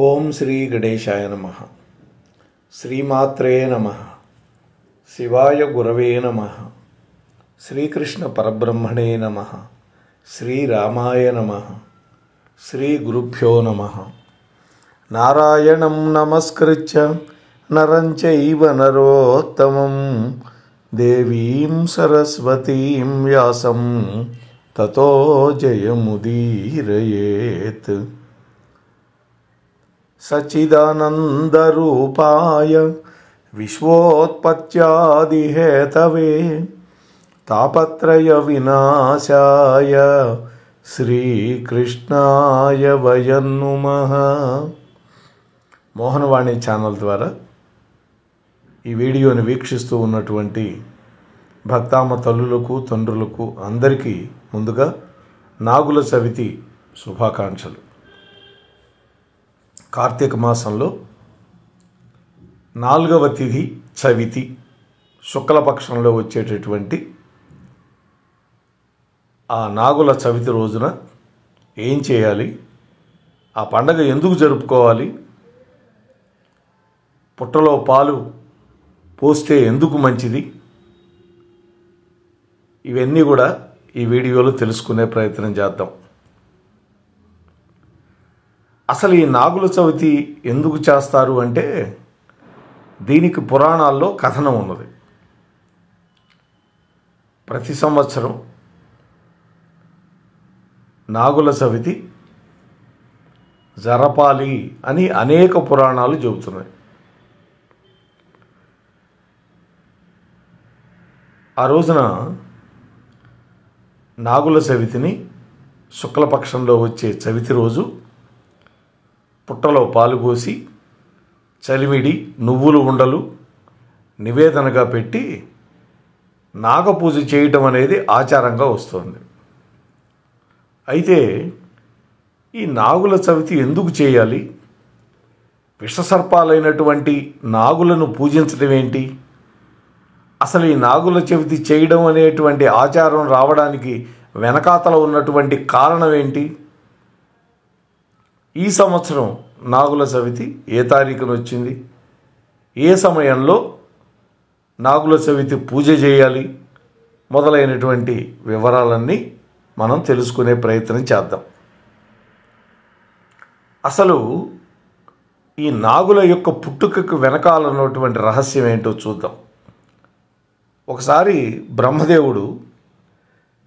ఓం శ్రీ గణేశాయ నమః. శ్రీమాత్రే నమః. శివాయ గురవే నమః. శ్రీకృష్ణ పరబ్రహ్మణే నమః. శ్రీరామాయ నమః. శ్రీ గురుభ్యో నమః. నారాయణం నమస్కృత్య నరం చైవ నరోత్తమం దేవీం సరస్వతీం వ్యాసం తతో జయముదీరయేత్. సచ్చిదానందరూపాయ విశ్వోత్పత్యాదిహేతవే తాపత్రయ వినాశాయ శ్రీకృష్ణాయ వయం నమః. మోహనవాణి ఛానల్ ద్వారా ఈ వీడియోని వీక్షిస్తూ ఉన్నటువంటి భక్తామ తల్లులకు తండ్రులకు అందరికీ ముందుగా నాగుల చవితి శుభాకాంక్షలు. కార్తీక మాసంలో 4వ తిథి చవితి, శుక్లపక్షంలో వచ్చేటటువంటి ఆ నాగుల చవితి రోజున ఏం చేయాలి, ఆ పండగ ఎందుకు జరుపుకోవాలి, పుట్టలో పాలు పోస్తే ఎందుకు మంచిది, ఇవన్నీ కూడా ఈ వీడియోలో తెలుసుకునే ప్రయత్నం చేద్దాం. అసలు ఈ నాగుల చవితి ఎందుకు చేస్తారు అంటే దీనికి పురాణాల్లో కథనం ఉన్నది. ప్రతి సంవత్సరం నాగుల చవితి జరపాలి అని అనేక పురాణాలు చెబుతున్నాయి. ఆ రోజున నాగుల చవితిని శుక్లపక్షంలో వచ్చే చవితి రోజు పుట్టలో పాలు పోసి చలిమిడి నువ్వులు ఉండలు నివేదనగా పెట్టి నాగపూజ చేయటం అనేది ఆచారంగా వస్తుంది. అయితే ఈ నాగుల చవితి ఎందుకు చేయాలి, విషసర్పాలైనటువంటి నాగులను పూజించడం ఏంటి, అసలు ఈ నాగుల చవితి చేయడం అనేటువంటి ఆచారం రావడానికి వెనకాతల ఉన్నటువంటి కారణం ఏంటి, ఈ సంవత్సరం నాగుల చవితి ఏ తారీఖున వచ్చింది, ఏ సమయంలో నాగుల చవితి పూజ చేయాలి, మొదలైనటువంటి వివరాలన్నీ మనం తెలుసుకునే ప్రయత్నం చేద్దాం. అసలు ఈ నాగుల యొక్క పుట్టుకకు వెనకాలన్నటువంటి రహస్యం ఏంటో చూద్దాం. ఒకసారి బ్రహ్మదేవుడు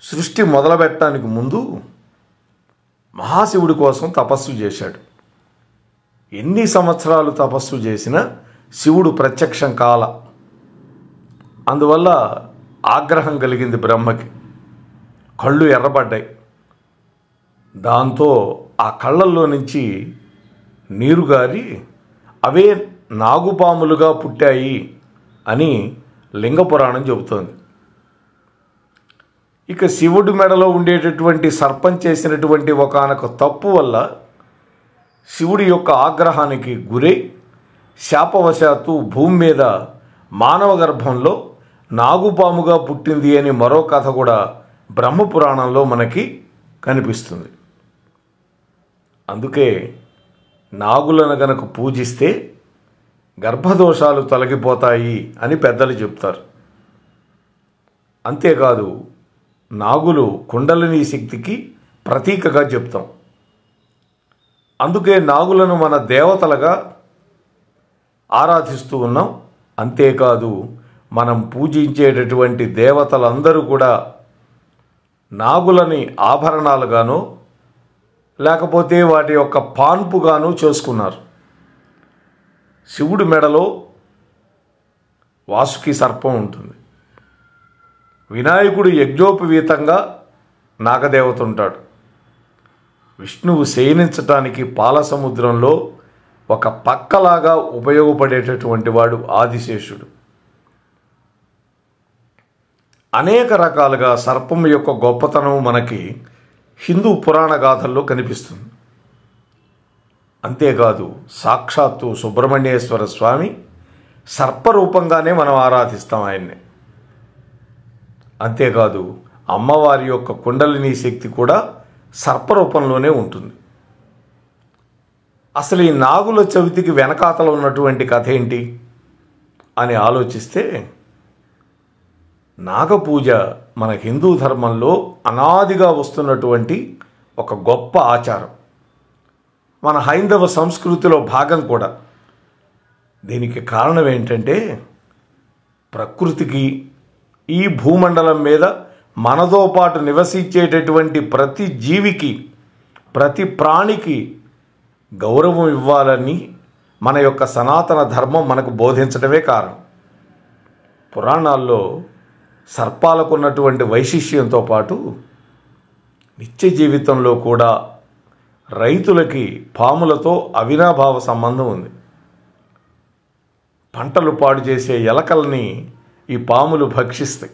సృష్టి మొదలుపెట్టడానికి ముందు మహాశివుడి కోసం తపస్సు చేశాడు. ఎన్ని సంవత్సరాలు తపస్సు చేసినా శివుడు ప్రత్యక్షం కాల. అందువల్ల ఆగ్రహం కలిగింది బ్రహ్మకి, కళ్ళు ఎర్రబడ్డాయి. దాంతో ఆ కళ్ళల్లో నుంచి నీరు గారి అవే నాగుపాములుగా పుట్టాయి అని లింగపురాణం చెబుతోంది. ఇక శివుడి మెడలో ఉండేటటువంటి సర్పం చేసినటువంటి ఒకానొక తప్పు వల్ల శివుడి యొక్క ఆగ్రహానికి గురై శాపవశాత్తు భూమి మీద మానవ గర్భంలో నాగుపాముగా పుట్టింది అని మరో కథ కూడా బ్రహ్మపురాణంలో మనకి కనిపిస్తుంది. అందుకే నాగులను గనక పూజిస్తే గర్భదోషాలు తొలగిపోతాయి అని పెద్దలు చెప్తారు. అంతేకాదు నాగులు కుండలిని శక్తికి ప్రతీకగా చెప్తాం. అందుకే నాగులను మన దేవతలుగా ఆరాధిస్తూ ఉన్నాం. అంతేకాదు మనం పూజించేటటువంటి దేవతలందరూ కూడా నాగులని ఆభరణాలుగానో లేకపోతే వాటి యొక్క పాన్పుగాను చేసుకున్నారు. శివుడి మెడలో వాసుకి సర్పం ఉంటుంది. వినాయకుడు యజ్ఞోపవీతంగా నాగదేవత ఉంటాడు. విష్ణువు శయనించటానికి పాలసముద్రంలో ఒక పక్కలాగా ఉపయోగపడేటటువంటి వాడు ఆదిశేషుడు. అనేక రకాలుగా సర్పం యొక్క గొప్పతనం మనకి హిందూ పురాణ గాథల్లో కనిపిస్తుంది. అంతేకాదు సాక్షాత్తు సుబ్రహ్మణ్యేశ్వర స్వామి సర్పరూపంగానే మనం ఆరాధిస్తాం ఆయన్ని. అంతేకాదు అమ్మవారి యొక్క కుండలిని శక్తి కూడా సర్పరూపంలోనే ఉంటుంది. అసలు ఈ నాగుల చవితికి వెనకాతలో ఉన్నటువంటి కథ ఏంటి అని ఆలోచిస్తే, నాగపూజ మన హిందూ ధర్మంలో అనాదిగా వస్తున్నటువంటి ఒక గొప్ప ఆచారం, మన హైందవ సంస్కృతిలో భాగం కూడా. దీనికి కారణం ఏంటంటే, ప్రకృతికి, ఈ భూమండలం మీద మనతో పాటు నివసించేటటువంటి ప్రతి జీవికి, ప్రతి ప్రాణికి గౌరవం ఇవ్వాలని మన యొక్క సనాతన ధర్మం మనకు బోధించడమే కారణం. పురాణాల్లో సర్పాలకు ఉన్నటువంటి వైశిష్యంతో పాటు నిత్య జీవితంలో కూడా రైతులకి పాములతో అవినాభావ సంబంధం ఉంది. పంటలు పాడు చేసే ఎలకల్ని ఈ పాములు భక్షిస్తాయి.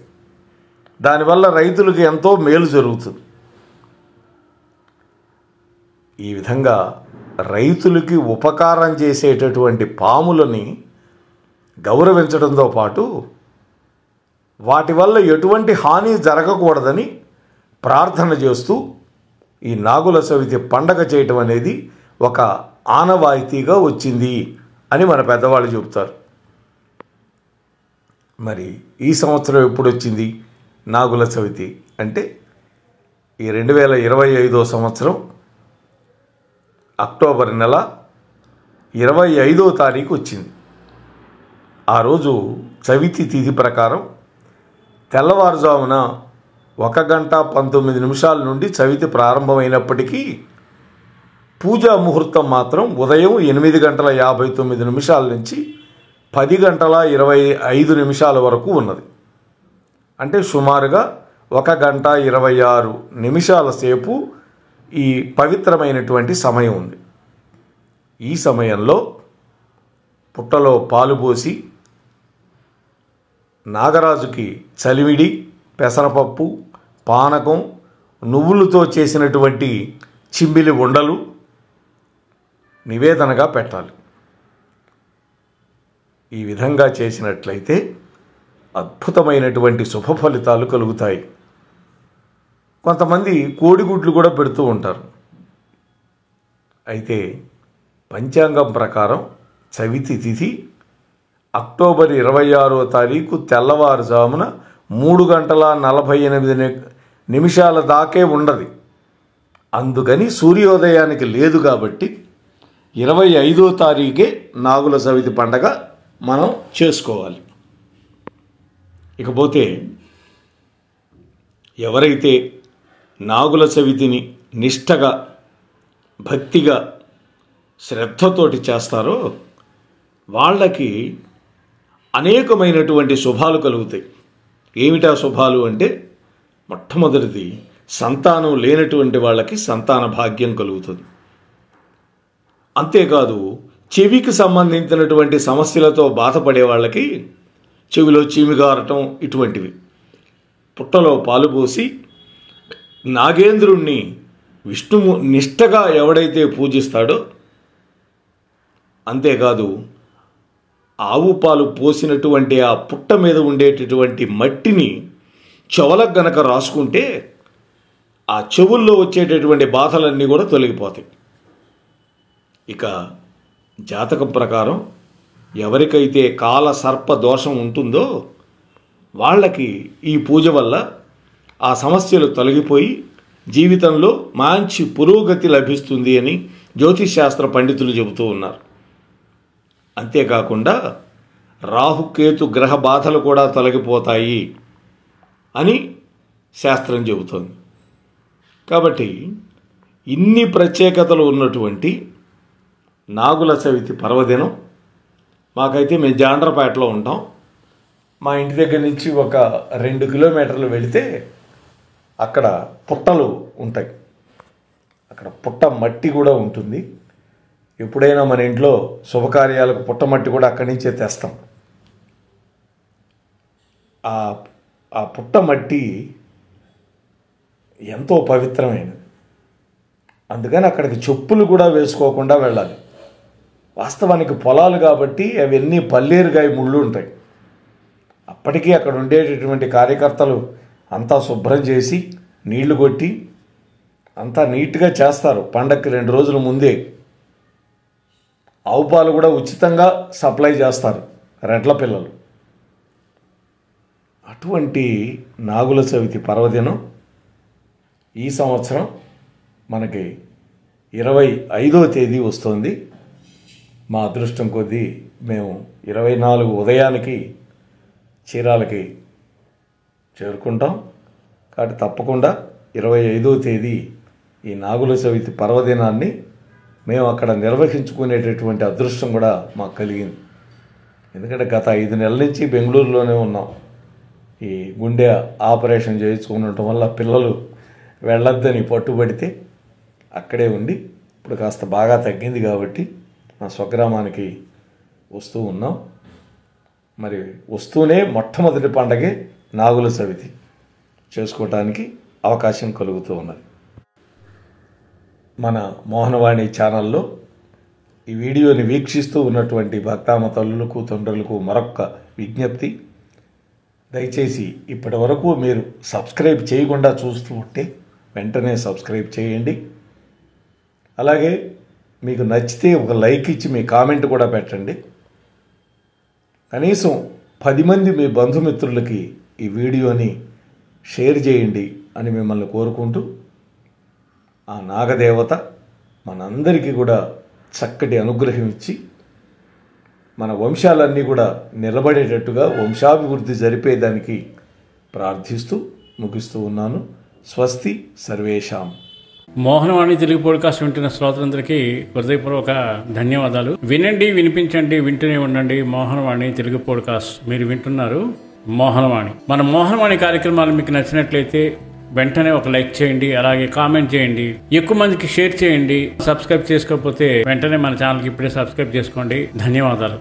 దానివల్ల రైతులకు ఎంతో మేలు జరుగుతుంది. ఈ విధంగా రైతులకి ఉపకారం చేసేటటువంటి పాములని గౌరవించడంతో పాటు వాటి వల్ల ఎటువంటి హాని జరగకూడదని ప్రార్థన చేస్తూ ఈ నాగుల చవితి పండగ చేయటం అనేది ఒక ఆనవాయితీగా వచ్చింది అని మన పెద్దవాళ్ళు చెబుతారు. మరి ఈ సంవత్సరం ఎప్పుడు వచ్చింది నాగుల చవితి అంటే, ఈ 2025వ సంవత్సరం అక్టోబర్ నెల 25వ తారీఖు వచ్చింది. ఆ రోజు చవితి తిథి ప్రకారం తెల్లవారుజామున 1:19 నుండి చవితి ప్రారంభమైనప్పటికీ పూజా ముహూర్తం మాత్రం ఉదయం 8:59 నుంచి 10:25 వరకు ఉన్నది. అంటే సుమారుగా 1:26 సేపు ఈ పవిత్రమైనటువంటి సమయం ఉంది. ఈ సమయంలో పుట్టలో పాలు పోసి నాగరాజుకి చలివిడి, పెసరపప్పు, పానకం, నువ్వులతో చేసినటువంటి చిమ్మిలి ఉండలు నివేదనగా పెట్టాలి. ఈ విధంగా చేసినట్లయితే అద్భుతమైనటువంటి శుభ ఫలితాలు కలుగుతాయి. కొంతమంది కోడిగుడ్లు కూడా పెడుతూ ఉంటారు. అయితే పంచాంగం ప్రకారం చవితి తిథి అక్టోబర్ 26వ తారీఖు తెల్లవారుజామున 3:48 దాకే ఉండదు. అందుకని సూర్యోదయానికి లేదు కాబట్టి 25వ తారీఖే నాగుల చవితి పండగ మనం చేసుకోవాలి. ఇకపోతే ఎవరైతే నాగుల చవితిని నిష్టగా, భక్తిగా, శ్రద్ధతోటి చేస్తారో వాళ్ళకి అనేకమైనటువంటి శుభాలు కలుగుతాయి. ఏమిటా శుభాలు అంటే, మొట్టమొదటిది సంతానం లేనటువంటి వాళ్ళకి సంతాన భాగ్యం కలుగుతుంది. అంతేకాదు చెవికి సంబంధించినటువంటి సమస్యలతో బాధపడే వాళ్ళకి చెవిలో చీమిగారటం ఇటువంటివి. పుట్టలో పాలు పోసి నాగేంద్రుణ్ణి విష్ణువు నిష్టగా ఎవడైతే పూజిస్తాడో, అంతేకాదు ఆవు పాలు పోసినటువంటి ఆ పుట్ట మీద ఉండేటటువంటి మట్టిని చెవులకు గనక రాసుకుంటే ఆ చెవుల్లో వచ్చేటటువంటి బాధలన్నీ కూడా తొలగిపోతాయి. ఇక జాతకం ప్రకారం ఎవరికైతే కాల సర్ప దోషం ఉంటుందో వాళ్ళకి ఈ పూజ వల్ల ఆ సమస్యలు తొలగిపోయి జీవితంలో మంచి పురోగతి లభిస్తుంది అని జ్యోతిశాస్త్ర పండితులు చెబుతూ ఉన్నారు. అంతేకాకుండా రాహుకేతు గ్రహ బాధలు కూడా తొలగిపోతాయి అని శాస్త్రం చెబుతోంది. కాబట్టి ఇన్ని ప్రత్యేకతలు ఉన్నటువంటి నాగుల చవితి పర్వదినం మాకైతే, మేము జాండ్రపేటలో ఉంటాం, మా ఇంటి దగ్గర నుంచి ఒక 2 కిలోమీటర్లు వెళితే అక్కడ పుట్టలు ఉంటాయి. అక్కడ పుట్ట మట్టి కూడా ఉంటుంది. ఎప్పుడైనా మన ఇంట్లో శుభకార్యాలకు పుట్టమట్టి కూడా అక్కడి నుంచే తెస్తాం. ఆ పుట్టమట్టి ఎంతో పవిత్రమైనది. అందుకని అక్కడికి చెప్పులు కూడా వేసుకోకుండా వెళ్ళాలి. వాస్తవానికి పొలాలు కాబట్టి అవన్నీ పల్లేరుగాయ ముళ్ళు ఉంటాయి. అప్పటికీ అక్కడ ఉండేటటువంటి కార్యకర్తలు అంతా శుభ్రం చేసి నీళ్లు కొట్టి అంతా నీట్గా చేస్తారు. పండగకి 2 రోజుల ముందే ఆవు పాలు కూడా ఉచితంగా సప్లై చేస్తారు రెడ్ల పిల్లలు. అటువంటి నాగుల చవితి పర్వదినం ఈ సంవత్సరం మనకి 25వ తేదీ వస్తుంది. మా అదృష్టం కొద్దీ మేము 24 ఉదయానికి చీరాలకి చేరుకుంటాం. కాబట్టి తప్పకుండా 25వ తేదీ ఈ నాగుల చవితి పర్వదినాన్ని మేము అక్కడ నిర్వహించుకునేటటువంటి అదృష్టం కూడా మాకు కలిగింది. ఎందుకంటే గత 5 నెలల నుంచి బెంగళూరులోనే ఉన్నాం. ఈ గుండె ఆపరేషన్ చేయించుకునటం వల్ల పిల్లలు వెళ్ళొద్దని పట్టుబడితే అక్కడే ఉండి ఇప్పుడు కాస్త బాగా తగ్గింది కాబట్టి మా స్వగ్రామానికి వస్తూ ఉన్నాం. మరి వస్తూనే మొట్టమొదటి పండగే నాగుల చవితి చేసుకోవటానికి అవకాశం కలుగుతూ ఉన్నది. మన మోహనవాణి ఛానల్లో ఈ వీడియోని వీక్షిస్తూ ఉన్నటువంటి భక్తామ తల్లులకు తండ్రులకు మరొక్క విజ్ఞప్తి, దయచేసి ఇప్పటి వరకు మీరు సబ్స్క్రైబ్ చేయకుండా చూస్తూ ఉంటే వెంటనే సబ్స్క్రైబ్ చేయండి. అలాగే మీకు నచ్చితే ఒక లైక్ ఇచ్చి మీ కామెంట్ కూడా పెట్టండి. కనీసం 10 మంది మీ బంధుమిత్రులకి ఈ వీడియోని షేర్ చేయండి అని మిమ్మల్ని కోరుకుంటూ, ఆ నాగదేవత మనందరికీ కూడా చక్కటి అనుగ్రహం ఇచ్చి మన వంశాలన్నీ కూడా నిలబడేటట్టుగా వంశాభివృద్ధి జరిపేదానికి ప్రార్థిస్తూ ముగిస్తూ ఉన్నాను. స్వస్తి సర్వేషాం. మోహనవాణి తెలుగు పాడ్కాస్ట్ వింటున్న శ్రోతలందరికీ హృదయపూర్వక ధన్యవాదాలు. వినండి, వినిపించండి, వింటూనే ఉండండి. మోహనవాణి తెలుగు పాడ్కాస్ట్ మీరు వింటున్నారు. మోహనవాణి. మన మోహనవాణి కార్యక్రమాలు మీకు నచ్చినట్లయితే వెంటనే ఒక లైక్ చేయండి, అలాగే కామెంట్ చేయండి, ఎక్కువ మందికి షేర్ చేయండి. సబ్స్క్రైబ్ చేసుకోకపోతే వెంటనే మన ఛానల్కి ఇప్పుడే సబ్స్క్రైబ్ చేసుకోండి. ధన్యవాదాలు.